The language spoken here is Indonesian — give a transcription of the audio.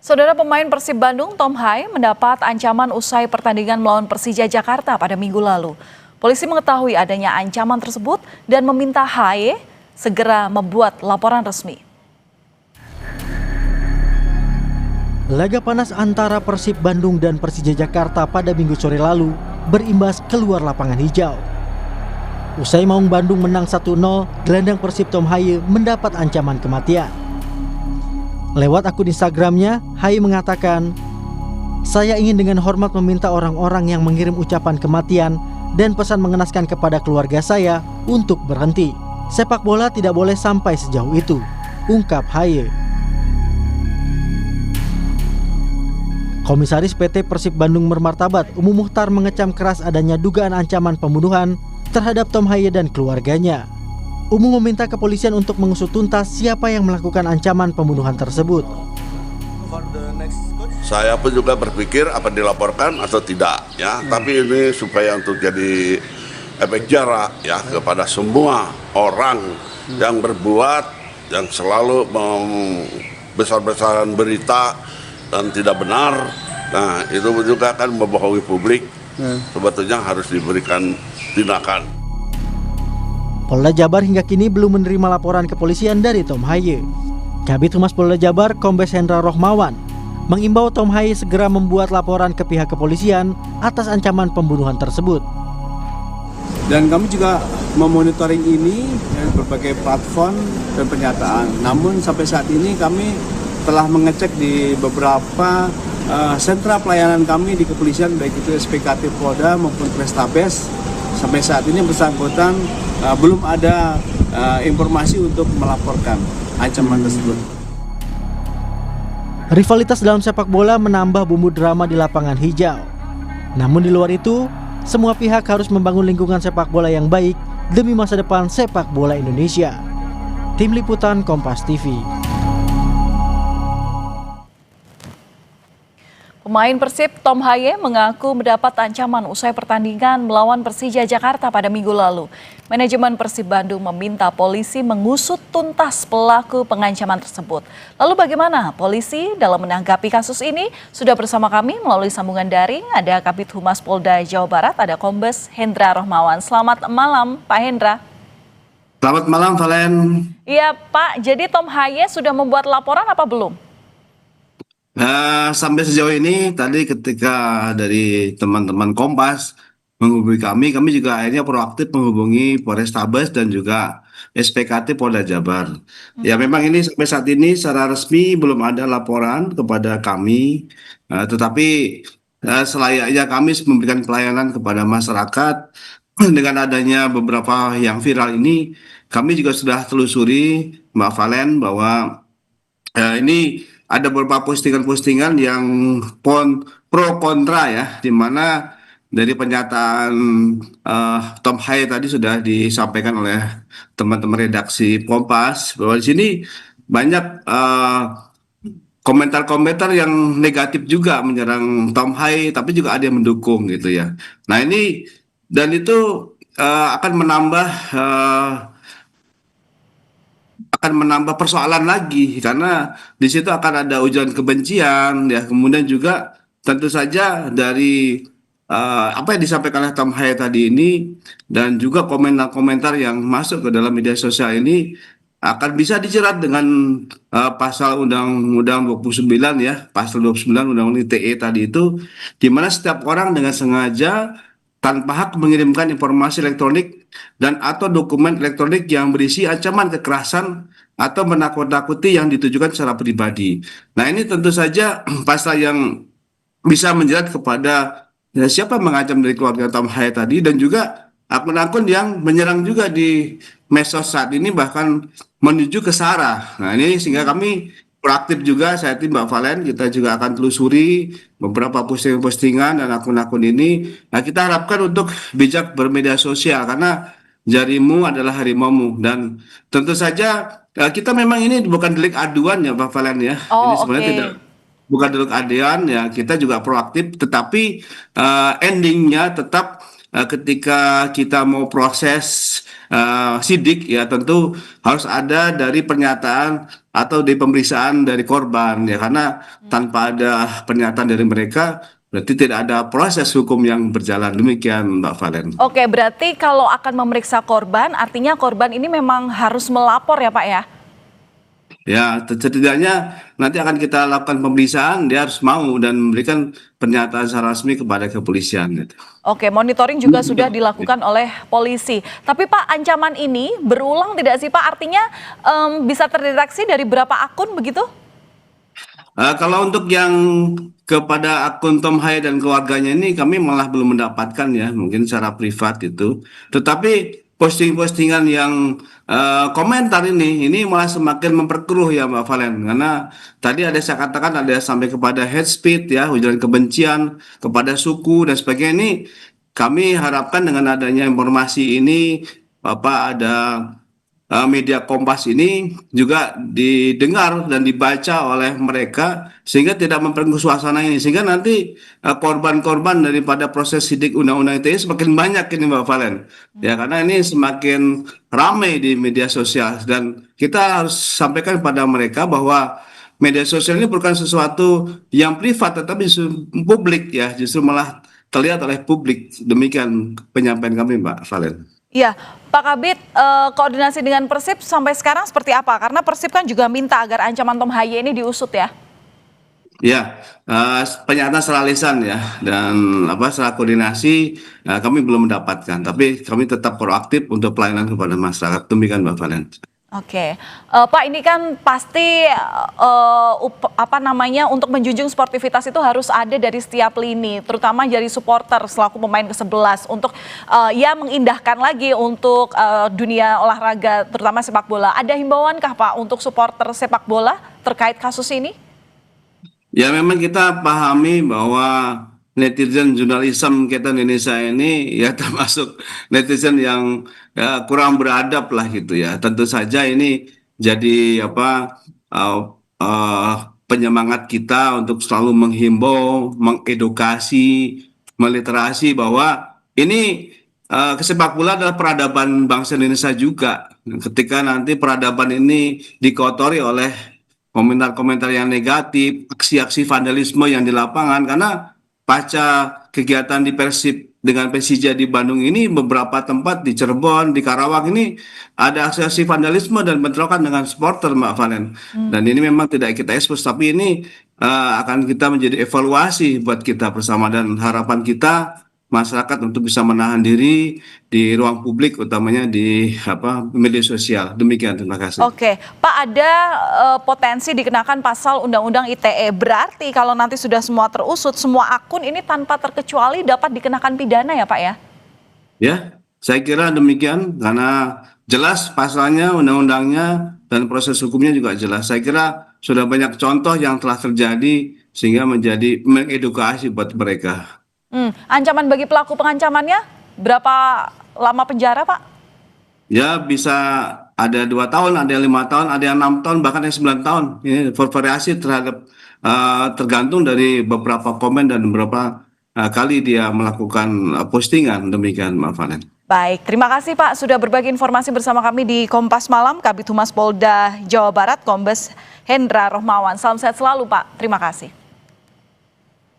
Saudara pemain Persib Bandung, Tom Hai, mendapat ancaman usai pertandingan melawan Persija Jakarta pada minggu lalu. Polisi mengetahui adanya ancaman tersebut dan meminta Hai segera membuat laporan resmi. Laga panas antara Persib Bandung dan Persija Jakarta pada minggu sore lalu berimbas keluar lapangan hijau. Usai Maung Bandung menang 1-0, gelandang Persib Tom Hai mendapat ancaman kematian. Lewat akun Instagramnya, Hai mengatakan, "Saya ingin dengan hormat meminta orang-orang yang mengirim ucapan kematian dan pesan mengenaskan kepada keluarga saya untuk berhenti. Sepak bola tidak boleh sampai sejauh itu," ungkap Hai. Komisaris PT Persib Bandung Bermartabat, Umu Muhtar, mengecam keras adanya dugaan ancaman pembunuhan terhadap Tom Hai dan keluarganya. Umu meminta kepolisian untuk mengusut tuntas siapa yang melakukan ancaman pembunuhan tersebut. Saya pun juga berpikir apa dilaporkan atau tidak ya, tapi ini supaya untuk jadi efek jarak ya kepada semua orang yang berbuat, yang selalu besar-besaran berita dan tidak benar. Nah, itu juga akan membohongi publik. Sebetulnya harus diberikan tindakan. Polda Jabar hingga kini belum menerima laporan kepolisian dari Tom Hai. Kabid Humas Polda Jabar, Kombes Hendra Rohmawan, mengimbau Tom Hai segera membuat laporan ke pihak kepolisian atas ancaman pembunuhan tersebut. Dan kami juga memonitoring ini berbagai platform dan pernyataan. Namun sampai saat ini kami telah mengecek di beberapa sentra pelayanan kami di kepolisian, baik itu SPKT Polda maupun Polrestabes. Sampai saat ini bersangkutan belum ada informasi untuk melaporkan ancaman tersebut. Rivalitas dalam sepak bola menambah bumbu drama di lapangan hijau. Namun di luar itu, semua pihak harus membangun lingkungan sepak bola yang baik demi masa depan sepak bola Indonesia. Tim Liputan Kompas TV. Pemain Persib Tom Hai mengaku mendapat ancaman usai pertandingan melawan Persija Jakarta pada minggu lalu. Manajemen Persib Bandung meminta polisi mengusut tuntas pelaku pengancaman tersebut. Lalu bagaimana polisi dalam menanggapi kasus ini? Sudah bersama kami melalui sambungan daring ada Kabid Humas Polda Jawa Barat, ada Kombes Hendra Rohmawan. Selamat malam Pak Hendra. Selamat malam Valen. Iya Pak, jadi Tom Hai sudah membuat laporan apa belum? Sampai sejauh ini tadi ketika dari teman-teman Kompas menghubungi kami juga akhirnya proaktif menghubungi Polrestabes dan juga SPKT Polda Jabar. Ya memang ini sampai saat ini secara resmi belum ada laporan kepada kami, tetapi selayaknya kami memberikan pelayanan kepada masyarakat. Dengan adanya beberapa yang viral ini, kami juga sudah telusuri Mbak Valen bahwa ini ada beberapa postingan-postingan yang pro kontra ya, di mana dari pernyataan Tom Hai tadi sudah disampaikan oleh teman-teman redaksi Kompas bahwa di sini banyak komentar-komentar yang negatif juga menyerang Tom Hai, tapi juga ada yang mendukung gitu ya. Nah ini dan itu akan menambah persoalan lagi karena di situ akan ada ujaran kebencian ya, kemudian juga tentu saja dari apa yang disampaikan oleh Tom Hai tadi ini dan juga komentar-komentar yang masuk ke dalam media sosial ini akan bisa dijerat dengan pasal Undang-Undang 29 ya, pasal 29 Undang-Undang ITE tadi itu, di mana setiap orang dengan sengaja tanpa hak mengirimkan informasi elektronik dan atau dokumen elektronik yang berisi ancaman kekerasan atau menakut-nakuti yang ditujukan secara pribadi. Nah ini tentu saja pasal yang bisa menjerat kepada siapa yang mengancam dari keluarga Tom Hai tadi, dan juga akun-akun yang menyerang juga di medsos saat ini bahkan menuju ke SARA. Nah ini sehingga kami proaktif juga saat ini Mbak Valen, kita juga akan telusuri beberapa postingan-postingan dan akun-akun ini. Nah kita harapkan untuk bijak bermedia sosial karena jarimu adalah harimaumu, dan tentu saja kita memang ini bukan delik aduan ya Mbak Valen ya. Ini sebenarnya tidak bukan delik aduan ya, kita juga proaktif, tetapi endingnya tetap ketika kita mau proses sidik ya tentu harus ada dari pernyataan atau dari pemeriksaan dari korban ya, karena tanpa ada pernyataan dari mereka berarti tidak ada proses hukum yang berjalan. Demikian Mbak Valen. Oke, berarti kalau akan memeriksa korban, artinya korban ini memang harus melapor ya Pak ya? Ya, setidaknya nanti akan kita lakukan pemeriksaan, dia harus mau dan memberikan pernyataan secara resmi kepada kepolisian. Gitu. Oke, monitoring juga sudah dilakukan oleh polisi. Tapi Pak, ancaman ini berulang tidak sih Pak? Artinya bisa terdeteksi dari berapa akun begitu? Kalau untuk yang kepada akun Tom Haye dan keluarganya ini kami malah belum mendapatkan ya, mungkin secara privat itu. Tetapi posting-postingan yang komentar ini malah semakin memperkeruh ya Mbak Valen, karena tadi ada saya katakan ada sampai kepada hate speech ya, ujaran kebencian kepada suku dan sebagainya. Ini kami harapkan dengan adanya informasi ini Bapak ada media Kompas ini juga didengar dan dibaca oleh mereka sehingga tidak memperkeruh suasana ini, sehingga nanti korban-korban daripada proses sidik undang-undang ITE semakin banyak ini Mbak Valen ya, karena ini semakin ramai di media sosial dan kita harus sampaikan pada mereka bahwa media sosial ini bukan sesuatu yang privat tetapi publik ya, justru malah terlihat oleh publik. Demikian penyampaian kami Mbak Valen. Iya, Pak Kabid, koordinasi dengan Persib sampai sekarang seperti apa? Karena Persib kan juga minta agar ancaman Tom Haye ini diusut ya. Ya, pernyataan secara lisan ya, dan secara koordinasi kami belum mendapatkan, tapi kami tetap proaktif untuk pelayanan kepada masyarakat. Demikian Mbak Valen. Oke, Pak, ini kan pasti untuk menjunjung sportivitas itu harus ada dari setiap lini, terutama dari supporter selaku pemain ke-11 untuk ya mengindahkan lagi untuk dunia olahraga, terutama sepak bola. Ada himbauankah Pak untuk supporter sepak bola terkait kasus ini? Ya, memang kita pahami bahwa netizen jurnalisme kita Indonesia ini ya termasuk netizen yang ya, kurang beradab lah gitu ya. Tentu saja ini jadi penyemangat kita untuk selalu menghimbau, mengedukasi, meliterasi bahwa ini sepak bola adalah peradaban bangsa Indonesia juga. Ketika nanti peradaban ini dikotori oleh komentar-komentar yang negatif, aksi-aksi vandalisme yang di lapangan, karena pasca kegiatan di Persib dengan Persija di Bandung ini, beberapa tempat di Cirebon, di Karawang ini ada aksi-aksi vandalisme dan bentrokan dengan supporter Mbak Valen. Dan ini memang tidak kita ekspos, tapi ini akan kita menjadi evaluasi buat kita bersama dan harapan kita masyarakat untuk bisa menahan diri di ruang publik, utamanya di media sosial. Demikian, terima kasih. Oke, Pak, ada potensi dikenakan pasal Undang-Undang ITE. Berarti kalau nanti sudah semua terusut, semua akun ini tanpa terkecuali dapat dikenakan pidana ya Pak ya? Ya, saya kira demikian karena jelas pasalnya, undang-undangnya, dan proses hukumnya juga jelas. Saya kira sudah banyak contoh yang telah terjadi sehingga menjadi mengedukasi buat mereka. Ancaman bagi pelaku pengancamannya berapa lama penjara Pak? Ya, bisa ada 2 tahun, ada yang 5 tahun, ada yang 6 tahun, bahkan yang 9 tahun. Ini bervariasi terhadap tergantung dari beberapa komen dan beberapa kali dia melakukan postingan. Demikian Mbak Valen. Baik, terima kasih Pak sudah berbagi informasi bersama kami di Kompas Malam. Kabid Humas Polda Jawa Barat, Kombes Hendra Rohmawan. Salam sehat selalu Pak, terima kasih.